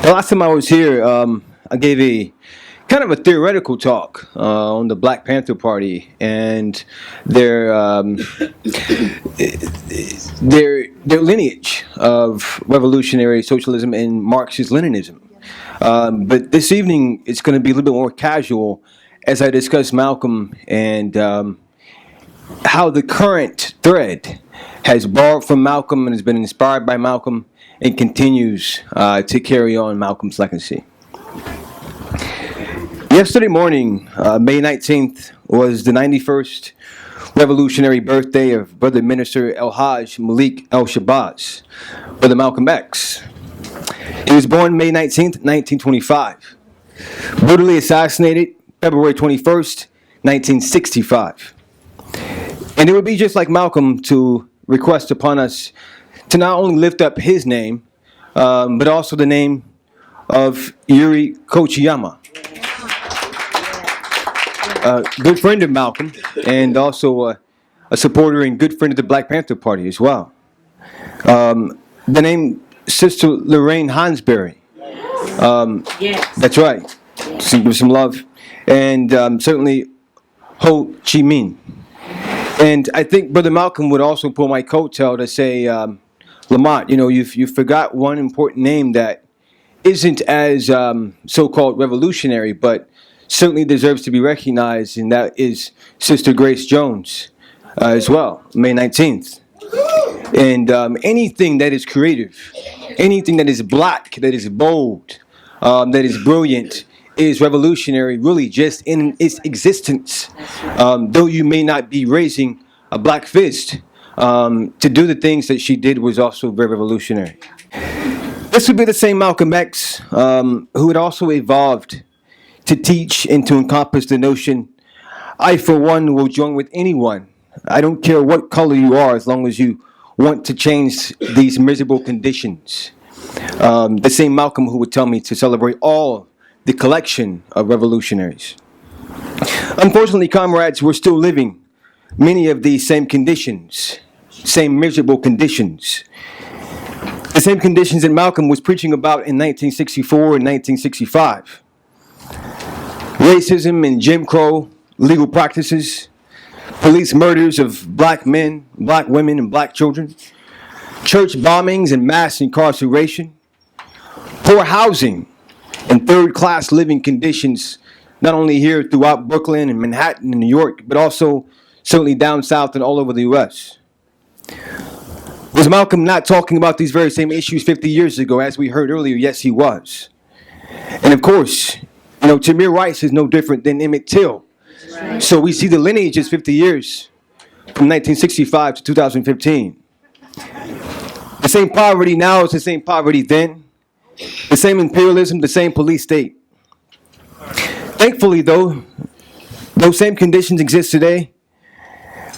The last time I was here, I gave a kind of a theoretical talk on the Black Panther Party and their their lineage of revolutionary socialism and Marxist-Leninism. But this evening, it's going to be a little bit more casual as I discuss Malcolm and how the current thread has borrowed from Malcolm and has been inspired by Malcolm and continues to carry on Malcolm's legacy. Yesterday morning, May 19th, was the 91st revolutionary birthday of Brother Minister El Hajj Malik El Shabazz, Brother Malcolm X. He was born May 19th, 1925. Brutally assassinated February 21st, 1965. And it would be just like Malcolm to request upon us to not only lift up his name, but also the name of Yuri Kochiyama, a good friend of Malcolm, and also a supporter and good friend of the Black Panther Party as well. The name Sister Lorraine Hansberry. That's right. Some love. And certainly Ho Chi Minh. And I think Brother Malcolm would also pull my coattail to say, Lamont, you forgot one important name that isn't as so-called revolutionary, but certainly deserves to be recognized, and that is Sister Grace Jones as well, May 19th. And anything that is creative, anything that is black, that is bold, that is brilliant, is revolutionary really just in its existence. Though you may not be raising a black fist, to do the things that she did was also very revolutionary. This would be the same Malcolm X who had also evolved to teach and to encompass the notion, I for one will join with anyone. I don't care what color you are as long as you want to change these miserable conditions. The same Malcolm who would tell me to celebrate all the collection of revolutionaries. Unfortunately, comrades, we're still living many of these same conditions, same miserable conditions. The same conditions that Malcolm was preaching about in 1964 and 1965. Racism and Jim Crow legal practices, police murders of black men, black women, and black children, church bombings and mass incarceration, poor housing, and third-class living conditions, not only here throughout Brooklyn and Manhattan and New York, but also certainly down south and all over the U.S. Was Malcolm not talking about these very same issues 50 years ago, as we heard earlier? Yes, he was. And of course, Tamir Rice is no different than Emmett Till. Right. So we see the lineage is 50 years from 1965 to 2015. The same poverty now is the same poverty then. The same imperialism, the same police state. Thankfully, though, those same conditions exist today.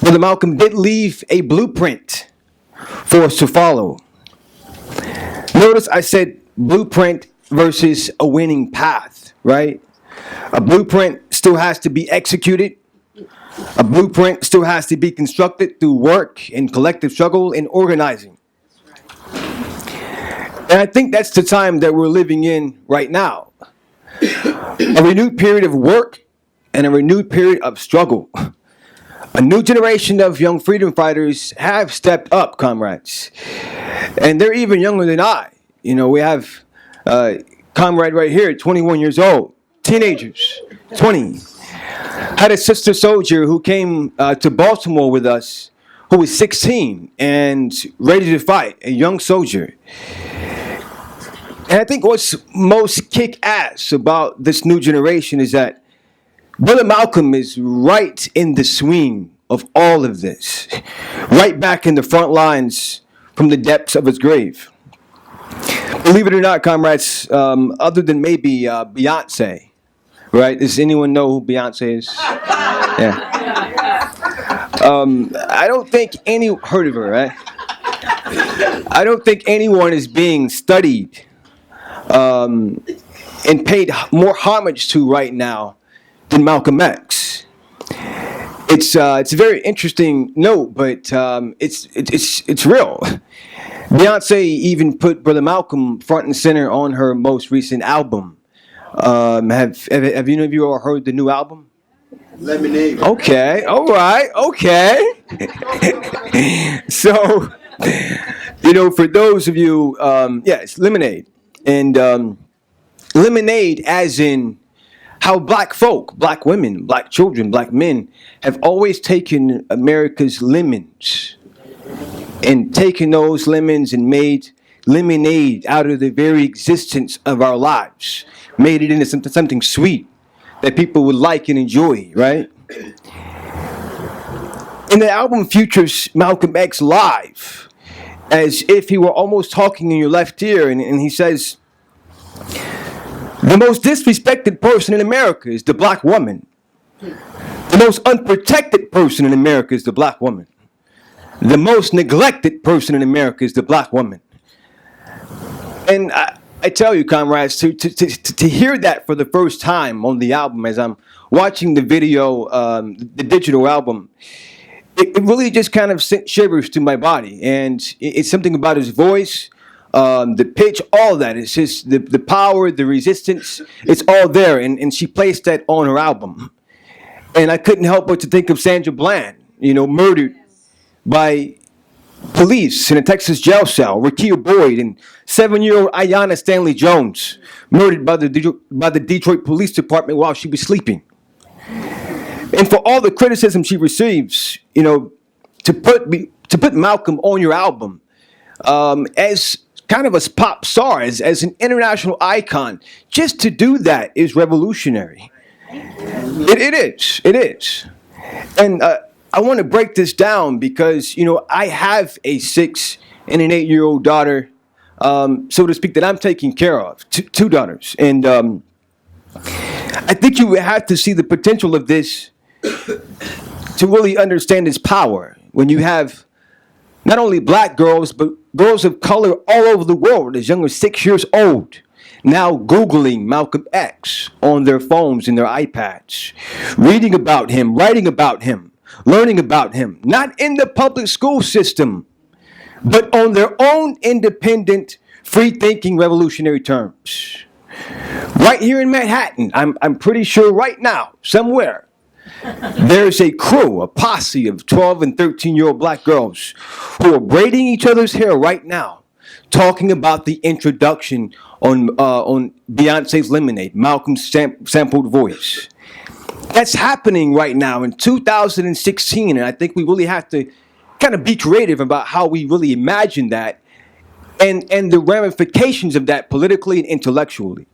Brother Malcolm did leave a blueprint for us to follow. Notice I said blueprint versus a winning path, right? A blueprint still has to be executed. A blueprint still has to be constructed through work and collective struggle and organizing. And I think that's the time that we're living in right now. A renewed period of work and a renewed period of struggle. A new generation of young freedom fighters have stepped up, comrades. And they're even younger than I. We have a comrade right here, 21 years old. Teenagers, 20. Had a sister soldier who came to Baltimore with us, who was 16 and ready to fight, a young soldier. And I think what's most kick-ass about this new generation is that Brother Malcolm is right in the swing of all of this, right back in the front lines from the depths of his grave. Believe it or not, comrades, other than maybe Beyonce, right? Does anyone know who Beyonce is? Yeah. I don't think heard of her, right? I don't think anyone is being studied and paid more homage to right now than Malcolm X. It's a very interesting note, but it's real. Beyonce even put Brother Malcolm front and center on her most recent album. Have any of you all heard the new album? Lemonade. Okay, all right, okay. So, for those of you, it's Lemonade. And lemonade as in how black folk, black women, black children, black men have always taken America's lemons and taken those lemons and made lemonade out of the very existence of our lives, made it into something sweet that people would like and enjoy, right? And the album features Malcolm X live, as if he were almost talking in your left ear, and he says, "The most disrespected person in America is the black woman. The most unprotected person in America is the black woman. The most neglected person in America is the black woman." And I tell you, comrades, to hear that for the first time on the album, as I'm watching the video, the digital album, it really just kind of sent shivers to my body. And it's something about his voice, the pitch, all that. It's just the power, the resistance, it's all there. And she placed that on her album. And I couldn't help but to think of Sandra Bland, murdered by police in a Texas jail cell, Rakia Boyd, and 7-year-old Ayanna Stanley Jones, murdered by the Detroit Police Department while she was sleeping. And for all the criticism she receives, to put Malcolm on your album as kind of a pop star, as an international icon, just to do that is revolutionary. It is. And I want to break this down because, I have a 6 and an 8-year-old daughter, so to speak, that I'm taking care of, two daughters. And I think you would have to see the potential of this to really understand its power. When you have not only black girls, but girls of color all over the world, as young as 6 years old, now Googling Malcolm X on their phones and their iPads, reading about him, writing about him, learning about him, not in the public school system, but on their own independent, free-thinking, revolutionary terms. Right here in Manhattan, I'm pretty sure right now, somewhere, there's a crew, a posse of 12 and 13-year-old black girls who are braiding each other's hair right now, talking about the introduction on Beyonce's Lemonade, Malcolm's sampled voice. That's happening right now in 2016, and I think we really have to kind of be creative about how we really imagine that and the ramifications of that politically and intellectually.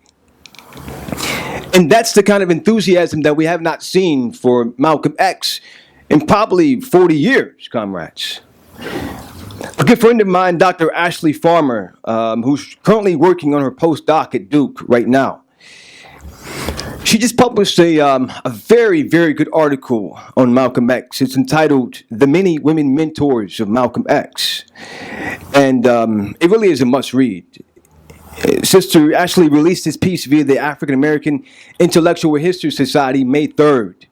And that's the kind of enthusiasm that we have not seen for Malcolm X in probably 40 years, comrades. A good friend of mine, Dr. Ashley Farmer, who's currently working on her postdoc at Duke right now, she just published a very, very good article on Malcolm X. It's entitled "The Many Women Mentors of Malcolm X." And it really is a must-read. Sister Ashley released this piece via the African American Intellectual History Society May 3rd.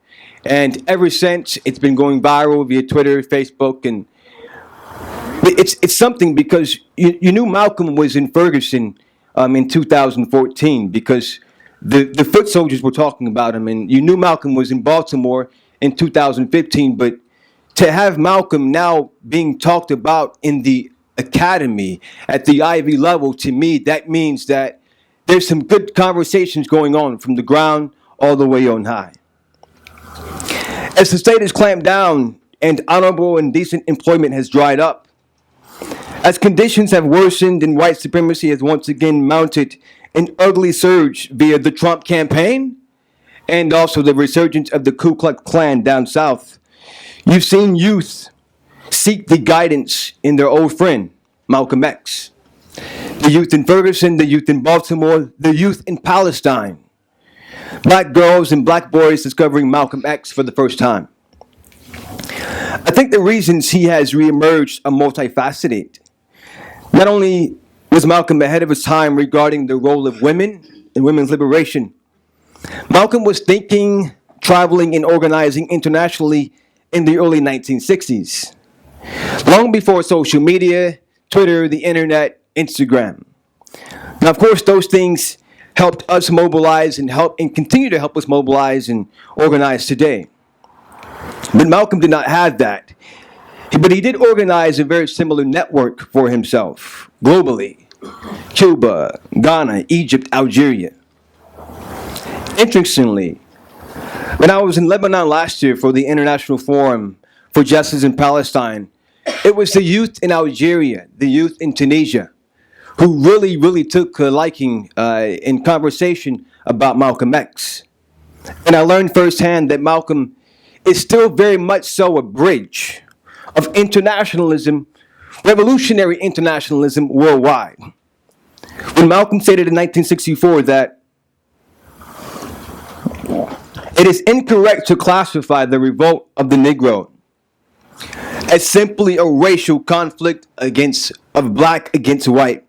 And ever since, it's been going viral via Twitter, Facebook, and it's something because you knew Malcolm was in Ferguson in 2014 because the foot soldiers were talking about him, and you knew Malcolm was in Baltimore in 2015, but to have Malcolm now being talked about in the academy at the Ivy level, to me, that means that there's some good conversations going on from the ground all the way on high. As the state has clamped down and honorable and decent employment has dried up, as conditions have worsened and white supremacy has once again mounted an ugly surge via the Trump campaign and also the resurgence of the Ku Klux Klan down south, you've seen youth seek the guidance in their old friend, Malcolm X. The youth in Ferguson, the youth in Baltimore, the youth in Palestine. Black girls and black boys discovering Malcolm X for the first time. I think the reasons he has reemerged are multifaceted. Not only was Malcolm ahead of his time regarding the role of women in women's liberation, Malcolm was thinking, traveling, and organizing internationally in the early 1960s. Long before social media, Twitter, the internet, Instagram. Now, of course, those things helped us mobilize and continue to help us mobilize and organize today. But Malcolm did not have that. But he did organize a very similar network for himself globally. Cuba, Ghana, Egypt, Algeria. Interestingly, when I was in Lebanon last year for the International Forum for Justice in Palestine, it was the youth in Algeria, the youth in Tunisia, who really took a liking in conversation about Malcolm X. And I learned firsthand that Malcolm is still very much so a bridge of internationalism, revolutionary internationalism worldwide. When Malcolm stated in 1964 that it is incorrect to classify the revolt of the Negro as simply a racial conflict of black against white,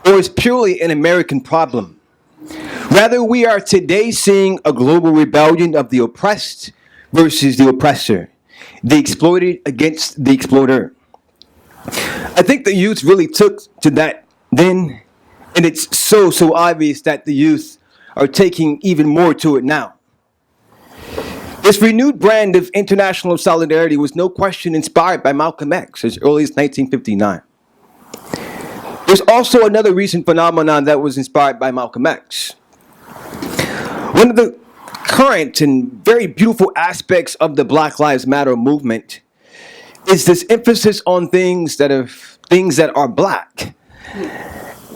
or as purely an American problem. Rather, we are today seeing a global rebellion of the oppressed versus the oppressor, the exploited against the exploiter. I think the youth really took to that then, and it's so obvious that the youth are taking even more to it now. This renewed brand of international solidarity was no question inspired by Malcolm X as early as 1959. There's also another recent phenomenon that was inspired by Malcolm X. One of the current and very beautiful aspects of the Black Lives Matter movement is this emphasis on things that are black.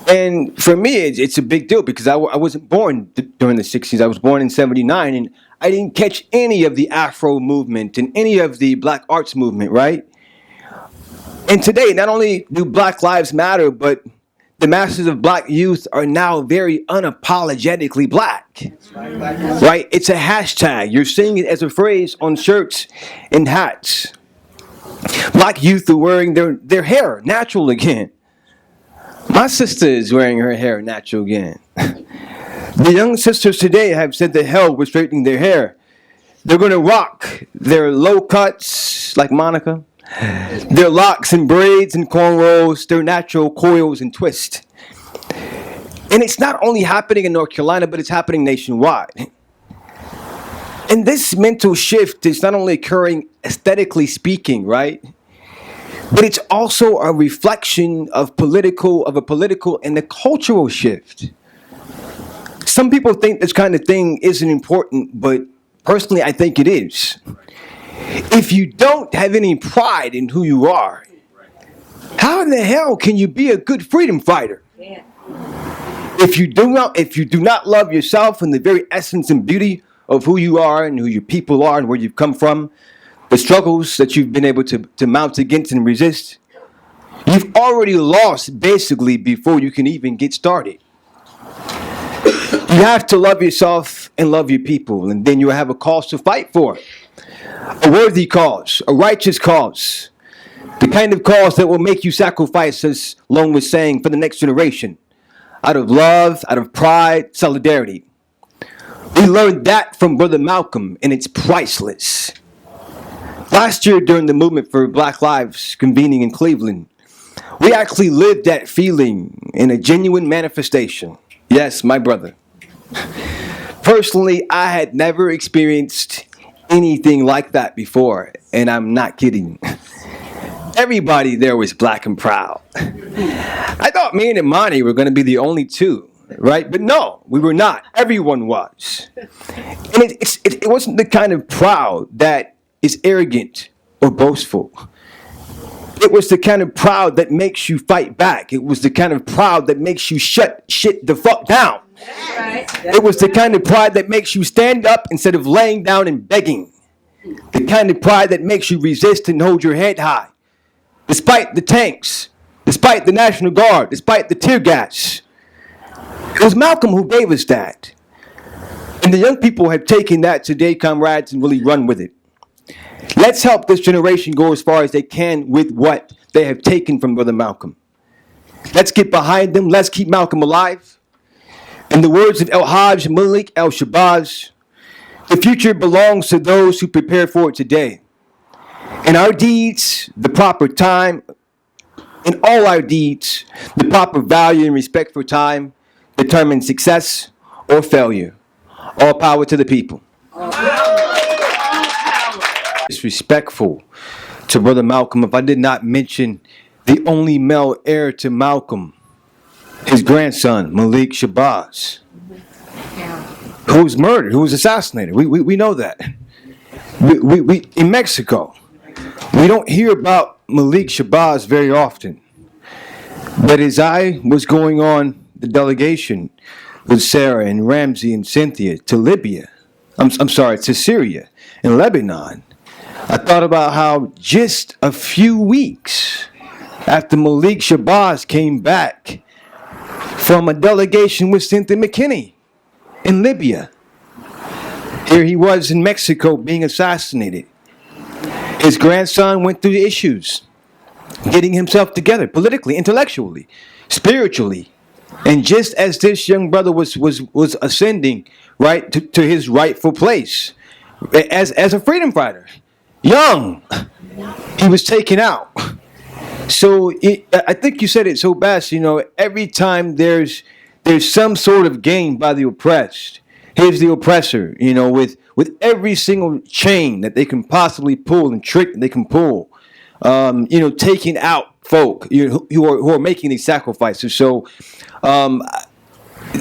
And for me, it's a big deal because I wasn't born during the 60s. I was born in 79, and I didn't catch any of the Afro movement and any of the Black arts movement, right? And today, not only do Black Lives matter, but the masses of black youth are now very unapologetically black, right? It's a hashtag. You're seeing it as a phrase on shirts and hats. Black youth are wearing their hair natural again. My sister is wearing her hair natural again. The young sisters today have said the hell with straightening their hair. They're going to rock their low cuts, like Monica, their locks and braids and cornrows, their natural coils and twists. And it's not only happening in North Carolina, but it's happening nationwide. And this mental shift is not only occurring aesthetically speaking, right? But it's also a reflection of a political and a cultural shift. Some people think this kind of thing isn't important, but personally I think it is. If you don't have any pride in who you are, how in the hell can you be a good freedom fighter? Yeah. If you do not love yourself and the very essence and beauty of who you are and who your people are and where you've come from, the struggles that you've been able to mount against and resist, you've already lost basically before you can even get started. You have to love yourself and love your people, and then you have a cause to fight for. A worthy cause, a righteous cause, the kind of cause that will make you sacrifice, as Lone was saying, for the next generation, out of love, out of pride, solidarity. We learned that from Brother Malcolm, and it's priceless. Last year, during the movement for Black Lives convening in Cleveland, we actually lived that feeling in a genuine manifestation. Yes, my brother. Personally, I had never experienced anything like that before, and I'm not kidding. Everybody there was black and proud. I thought me and Imani were going to be the only two, right? But no, we were not. Everyone was. And it wasn't the kind of proud that is arrogant or boastful. It was the kind of proud that makes you fight back. It was the kind of proud that makes you shut shit the fuck down. Right. It was the kind of pride that makes you stand up instead of laying down and begging. The kind of pride that makes you resist and hold your head high. Despite the tanks, despite the National Guard, despite the tear gas. It was Malcolm who gave us that. And the young people have taken that today, comrades, and really run with it. Let's help this generation go as far as they can with what they have taken from Brother Malcolm. Let's get behind them. Let's keep Malcolm alive. In the words of El-Hajj Malik el-Shabazz, the future belongs to those who prepare for it today. In our deeds, the proper time In all our deeds, the proper value and respect for time determine success or failure. All power to the people. Disrespectful to Brother Malcolm if I did not mention the only male heir to Malcolm, his grandson, Malik Shabazz, who was murdered, who was assassinated. We know that. We in Mexico, we don't hear about Malik Shabazz very often. But as I was going on the delegation with Sarah and Ramsey and Cynthia to Libya, I'm sorry, to Syria and Lebanon, I thought about how just a few weeks after Malik Shabazz came back from a delegation with Cynthia McKinney in Libya, here he was in Mexico being assassinated. His grandson went through issues, getting himself together politically, intellectually, spiritually. And just as this young brother was ascending right to his rightful place as a freedom fighter, young, he was taken out. So I think you said it so best. Every time there's some sort of gain by the oppressed, here's the oppressor. With every single chain that they can possibly pull and trick that they can pull. Taking out folk who are making these sacrifices. So,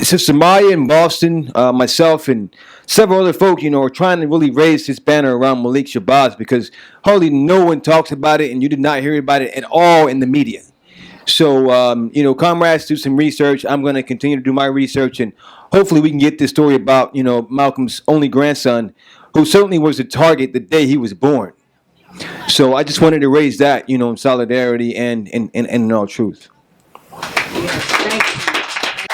Sister Maya in Boston, myself, and several other folk, are trying to really raise this banner around Malik Shabazz because hardly no one talks about it, and you did not hear about it at all in the media. So, comrades, do some research. I'm going to continue to do my research, and hopefully we can get this story about, Malcolm's only grandson, who certainly was the target the day he was born. So I just wanted to raise that, in solidarity and in all truth.